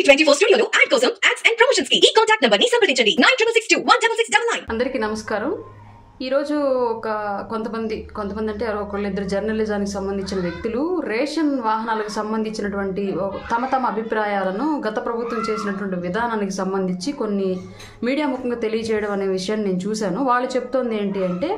టీవీ24 స్టూడియోలో యాడ్ కోసం ads and promotions కి ఈ కాంటాక్ట్ నంబర్ ని సంప్రదించండి 9662166699. అందరికీ నమస్కారం. ఈరోజు కొంతమంది అంటే ఒకళ్ళిద్దరు జర్నలిజానికి సంబంధించిన వ్యక్తులు రేషన్ వాహనాలకు సంబంధించినటువంటి తమ అభిప్రాయాలను గత ప్రభుత్వం చేసినటువంటి విధానానికి సంబంధించి కొన్ని మీడియా ముఖంగా తెలియజేయడం అనే విషయాన్ని నేను చూశాను. వాళ్ళు చెప్తోంది ఏంటి అంటే,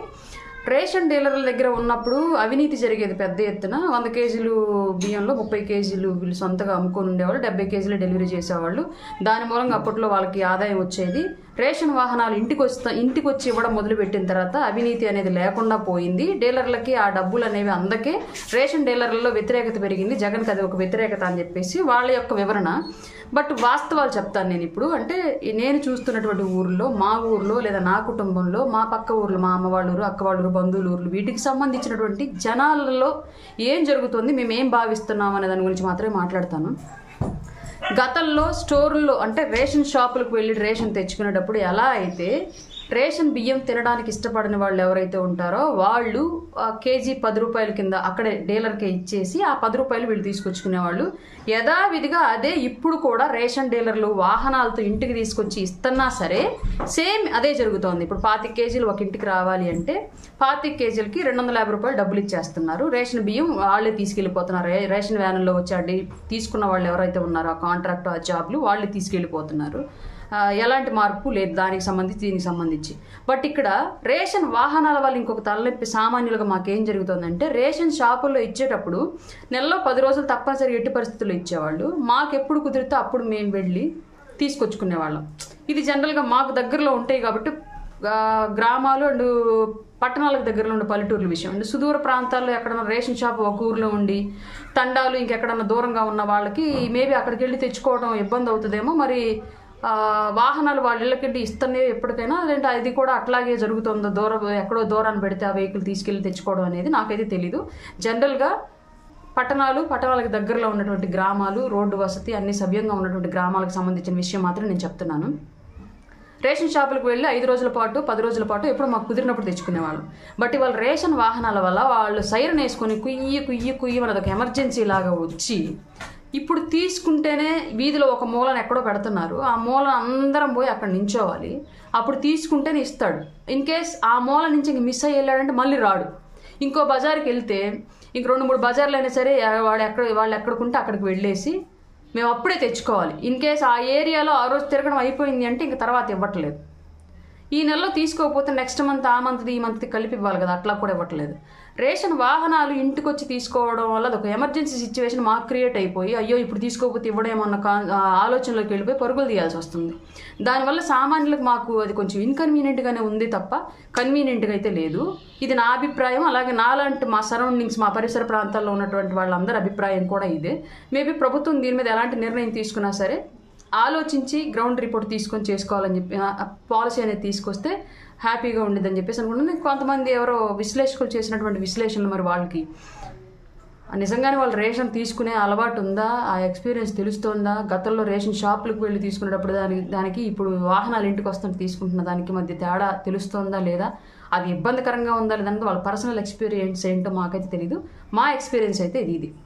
రేషన్ డీలర్ల దగ్గర ఉన్నప్పుడు అవినీతి జరిగేది పెద్ద ఎత్తున. 100 కేజీలు బియ్యంలో 30 కేజీలు వీళ్ళు సొంతగా అమ్ముకొని ఉండేవాళ్ళు, 70 కేజీలు డెలివరీ చేసేవాళ్ళు. దాని మూలంగా అప్పట్లో వాళ్ళకి ఆదాయం వచ్చేది. రేషన్ వాహనాలు ఇంటికి వచ్చి ఇవ్వడం మొదలుపెట్టిన తర్వాత అవినీతి అనేది లేకుండా పోయింది. డీలర్లకి ఆ డబ్బులు అనేవి అందకే రేషన్ డీలర్లలో వ్యతిరేకత పెరిగింది. జగన్కి అది ఒక వ్యతిరేకత అని చెప్పేసి వాళ్ళ యొక్క వివరణ. బట్ వాస్తవాలు చెప్తాను నేను ఇప్పుడు. అంటే నేను చూస్తున్నటువంటి ఊర్లో, మా ఊర్లో లేదా నా కుటుంబంలో, మా పక్క ఊర్లో, మా అమ్మ వాళ్ళ ఊరు, అక్క వాళ్ళ ఊరు, బంధువుల ఊర్లు, వీటికి సంబంధించినటువంటి జనాలలో ఏం జరుగుతుంది, మేము ఏం భావిస్తున్నాం అనే దాని గురించి మాత్రమే మాట్లాడతాను. గతంలో స్టోర్లో అంటే రేషన్ షాపులకు వెళ్ళి రేషన్ తెచ్చుకునేటప్పుడు ఎలా అయితే రేషన్ బియ్యం తినడానికి ఇష్టపడిన వాళ్ళు ఎవరైతే ఉంటారో వాళ్ళు కేజీ 10 రూపాయల కింద అక్కడే డీలర్కే ఇచ్చేసి ఆ 10 రూపాయలు వీళ్ళు తీసుకొచ్చుకునేవాళ్ళు. యథావిధిగా అదే ఇప్పుడు కూడా రేషన్ డీలర్లు వాహనాలతో ఇంటికి తీసుకొచ్చి ఇస్తున్నా సరే సేమ్ అదే జరుగుతోంది. ఇప్పుడు 25 కేజీలు ఒక ఇంటికి రావాలి అంటే 25 కేజీలకి 250 రూపాయలు డబ్బులు ఇచ్చేస్తున్నారు. రేషన్ బియ్యం వాళ్ళే తీసుకెళ్ళిపోతున్నారు. రేషన్ వ్యాన్లో వచ్చి తీసుకున్న వాళ్ళు ఎవరైతే ఉన్నారో ఆ కాంట్రాక్ట్, ఆ జాబ్లు వాళ్ళే తీసుకెళ్ళిపోతున్నారు. ఎలాంటి మార్పు లేదు దానికి సంబంధించి, దీనికి సంబంధించి. బట్ ఇక్కడ రేషన్ వాహనాల వల్ల ఇంకొక తలనొప్పి సామాన్యులుగా మాకేం జరుగుతుందంటే, రేషన్ షాపుల్లో ఇచ్చేటప్పుడు నెలలో 10 రోజులు తప్పనిసరి ఎట్టి పరిస్థితుల్లో ఇచ్చేవాళ్ళు. మాకు ఎప్పుడు కుదిరితే అప్పుడు మేము వెళ్ళి తీసుకొచ్చుకునేవాళ్ళం. ఇది జనరల్గా మాకు దగ్గరలో ఉంటాయి కాబట్టి గ్రామాలు అండ్ పట్టణాలకు దగ్గరలో ఉండే పల్లెటూర్ల విషయం. అంటే సుదూర ప్రాంతాల్లో ఎక్కడన్నా రేషన్ షాప్ ఒక ఊర్లో ఉండి తండాలు ఇంకెక్కడన్నా దూరంగా ఉన్న వాళ్ళకి మేబీ అక్కడికి వెళ్ళి తెచ్చుకోవడం ఇబ్బంది అవుతుందేమో. మరి వాహనాలు వాళ్ళ ఇళ్ళకెళ్ళి ఇస్తనే ఎప్పటికైనా, లేదంటే అది కూడా అట్లాగే జరుగుతుందో, ఎక్కడో దూరాన్ని పెడితే ఆ వెహికల్ తీసుకెళ్ళి తెచ్చుకోవడం అనేది నాకైతే తెలీదు. జనరల్గా పట్టణాలకు దగ్గరలో ఉన్నటువంటి గ్రామాలు, రోడ్డు వసతి అన్ని సవ్యంగా ఉన్నటువంటి గ్రామాలకు సంబంధించిన విషయం మాత్రం నేను చెప్తున్నాను. రేషన్ షాపులకు వెళ్ళి 5 రోజుల పాటు 10 రోజుల పాటు ఎప్పుడు మాకు కుదిరినప్పుడు తెచ్చుకునేవాళ్ళు. బట్ ఇవాళ రేషన్ వాహనాల వల్ల వాళ్ళు సైరన్ వేసుకొని కుయ్యి మనది ఒక ఎమర్జెన్సీ లాగా వచ్చి ఇప్పుడు తీసుకుంటేనే వీధిలో ఒక మూలను ఎక్కడో పెడుతున్నారు. ఆ మూలను అందరం పోయి అక్కడ నించోవాలి. అప్పుడు తీసుకుంటేనే ఇస్తాడు. ఇన్ కేస్ ఆ మూల నుంచి ఇంక మిస్ అయ్యి వెళ్ళాడంటే మళ్ళీ రాడు. ఇంకో బజార్కి వెళ్తే ఇంక 2-3 బజార్లు అయినా సరే వాళ్ళు ఎక్కడికుంటే అక్కడికి వెళ్ళేసి మేము అప్పుడే తెచ్చుకోవాలి. ఇన్ కేస్ ఆ ఏరియాలో ఆ రోజు తిరగడం అయిపోయింది అంటే ఇంక తర్వాత ఇవ్వట్లేదు. ఈ నెలలో తీసుకోకపోతే నెక్స్ట్ మంత్, ఆ మంత్ది ఈ మంత్ది కలిపి ఇవ్వాలి కదా, అట్లా కూడా ఇవ్వట్లేదు. రేషన్ వాహనాలు ఇంటికి వచ్చి తీసుకోవడం వల్ల అదొక ఎమర్జెన్సీ సిచ్యువేషన్ మాకు క్రియేట్ అయిపోయి, అయ్యో ఇప్పుడు తీసుకోకపోతే ఇవ్వడేమన్న ఆలోచనలోకి వెళ్ళిపోయి పరుగులు తీయాల్సి వస్తుంది. దానివల్ల సామాన్యులకు మాకు అది కొంచెం ఇన్కన్వీనియంట్గానే ఉంది తప్ప కన్వీనియంట్గా అయితే లేదు. ఇది నా అభిప్రాయం. అలాగే నాలాంటి మా సరౌండింగ్స్, మా పరిసర ప్రాంతాల్లో ఉన్నటువంటి వాళ్ళందరి అభిప్రాయం కూడా ఇదే. మేబీ ప్రభుత్వం దీని మీద ఎలాంటి నిర్ణయం తీసుకున్నా సరే ఆలోచించి గ్రౌండ్ రిపోర్ట్ తీసుకొని చేసుకోవాలని చెప్పి పాలసీ అనేది తీసుకొస్తే హ్యాపీగా ఉండేదని చెప్పేసి అనుకుంటున్నాను. కొంతమంది ఎవరో విశ్లేషకులు చేసినటువంటి విశ్లేషణలు మరి వాళ్ళకి నిజంగానే వాళ్ళు రేషన్ తీసుకునే అలవాటు ఉందా, ఆ ఎక్స్పీరియన్స్ తెలుస్తోందా, గతంలో రేషన్ షాపులకు వెళ్ళి తీసుకునేటప్పుడు దానికి ఇప్పుడు వాహనాలు ఇంటికి వస్తుంటే తీసుకుంటున్న దానికి మధ్య తేడా తెలుస్తోందా లేదా, అది ఇబ్బందికరంగా ఉందా లేదంటే వాళ్ళ పర్సనల్ ఎక్స్పీరియన్స్ ఏంటో మాకైతే తెలీదు. మా ఎక్స్పీరియన్స్ అయితే ఇది.